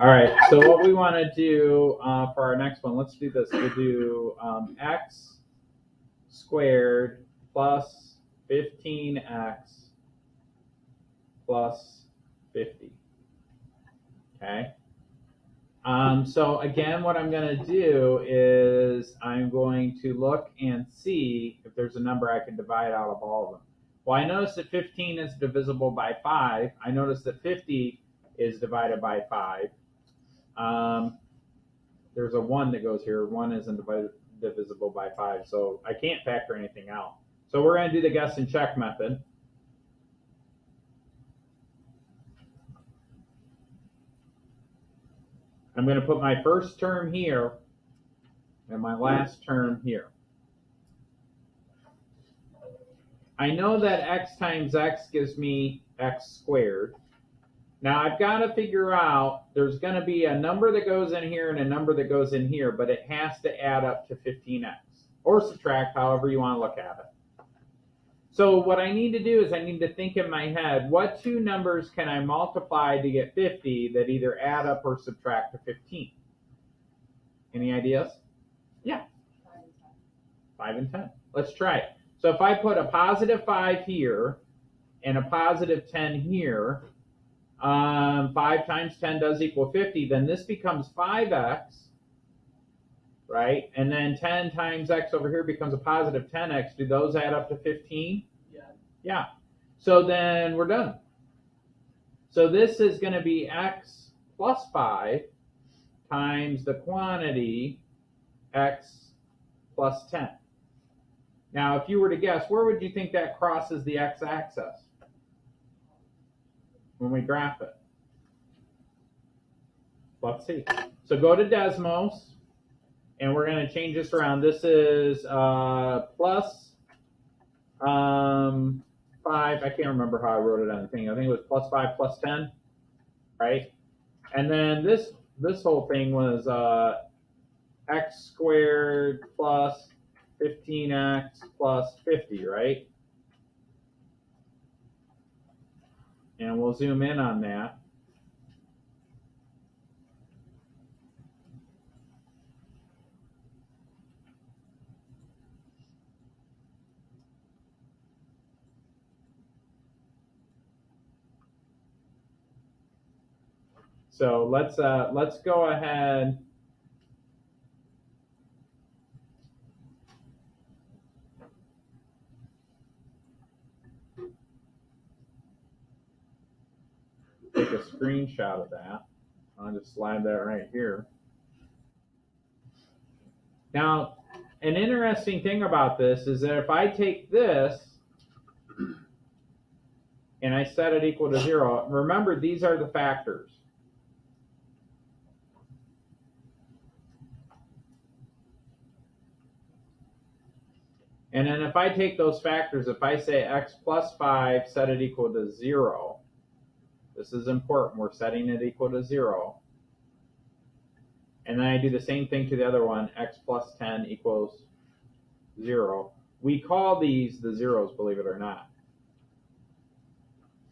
All right, so what we want to do for our next one, let's do this. We'll do x squared plus 15x plus 50. Okay. So again, what I'm going to do is I'm going to look and see if there's a number I can divide out of all of them. Well, I noticed that 15 is divisible by 5. I noticed that 50 is divided by 5. There's a 1 that goes here. 1 isn't divisible by 5, so I can't factor anything out. So we're going to do the guess and check method. I'm going to put my first term here and my last term here. I know that x times x gives me x squared. Now I've got to figure out, there's going to be a number that goes in here and a number that goes in here, but it has to add up to 15x, or subtract, however you want to look at it. So what I need to do is I need to think in my head, what two numbers can I multiply to get 50 that either add up or subtract to 15? Any ideas? Yeah. 5 and 10. Let's try it. So if I put a positive 5 here and a positive 10 here, 5 times 10 does equal 50, then this becomes 5x, right? And then 10 times x over here becomes a positive 10x. Do those add up to 15? Yeah. Yeah. So then we're done. So this is going to be x plus 5 times the quantity x plus 10. Now, if you were to guess, where would you think that crosses the x-axis when we graph it? Let's see. So go to Desmos, and we're going to change this around. This is plus 5. I can't remember how I wrote it on the thing. I think it was plus 5 plus 10, right? And then this whole thing was x squared plus 15x plus 50, right? And we'll zoom in on that. So let's go ahead. Take a screenshot of that. I'll just slide that right here. Now, an interesting thing about this is that if I take this and I set it equal to 0, remember these are the factors. And then if I take those factors, if I say x plus 5, set it equal to 0, this is important, we're setting it equal to 0. And then I do the same thing to the other one, x plus 10 equals 0. We call these the zeros, believe it or not,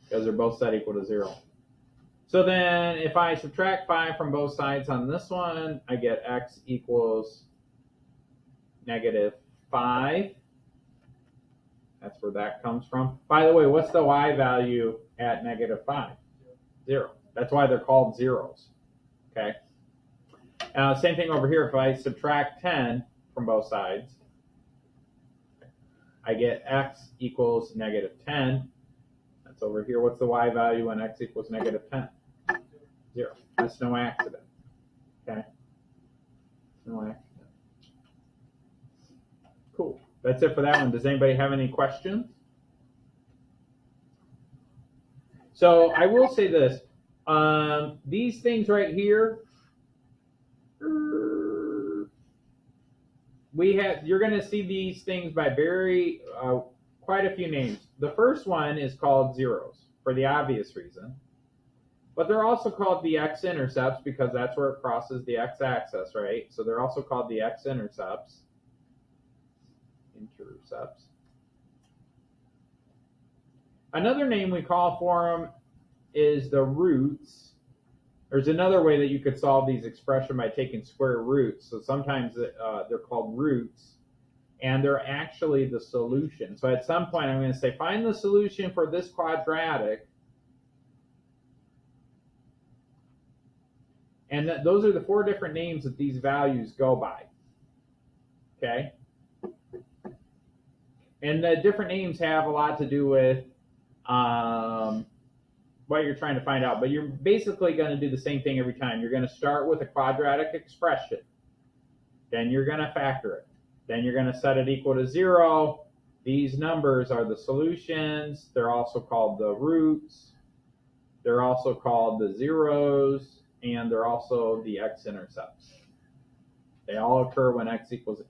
because they're both set equal to 0. So then if I subtract 5 from both sides on this one, I get x equals negative 5. That's where that comes from. By the way, what's the y value at negative 5? 0. That's why they're called zeros. Okay. Same thing over here. If I subtract 10 from both sides, I get x equals negative 10. That's over here. What's the y value when x equals negative 10? 0. That's no accident. Okay. No accident. Cool. That's it for that one. Does anybody have any questions? So I will say this. These things right here, you're going to see these things by quite a few names. The first one is called zeros for the obvious reason. But they're also called the x-intercepts because that's where it crosses the x-axis, right? So they're also called the x-intercepts. Another name we call for them is the roots. There's another way that you could solve these expressions by taking square roots. So sometimes they're called roots, and they're actually the solution. So at some point, I'm going to say, find the solution for this quadratic. And those are the 4 different names that these values go by. Okay? And the different names have a lot to do with what you're trying to find out. But you're basically going to do the same thing every time. You're going to start with a quadratic expression. Then you're going to factor it. Then you're going to set it equal to 0. These numbers are the solutions. They're also called the roots. They're also called the zeros. And they're also the x-intercepts. They all occur when x equals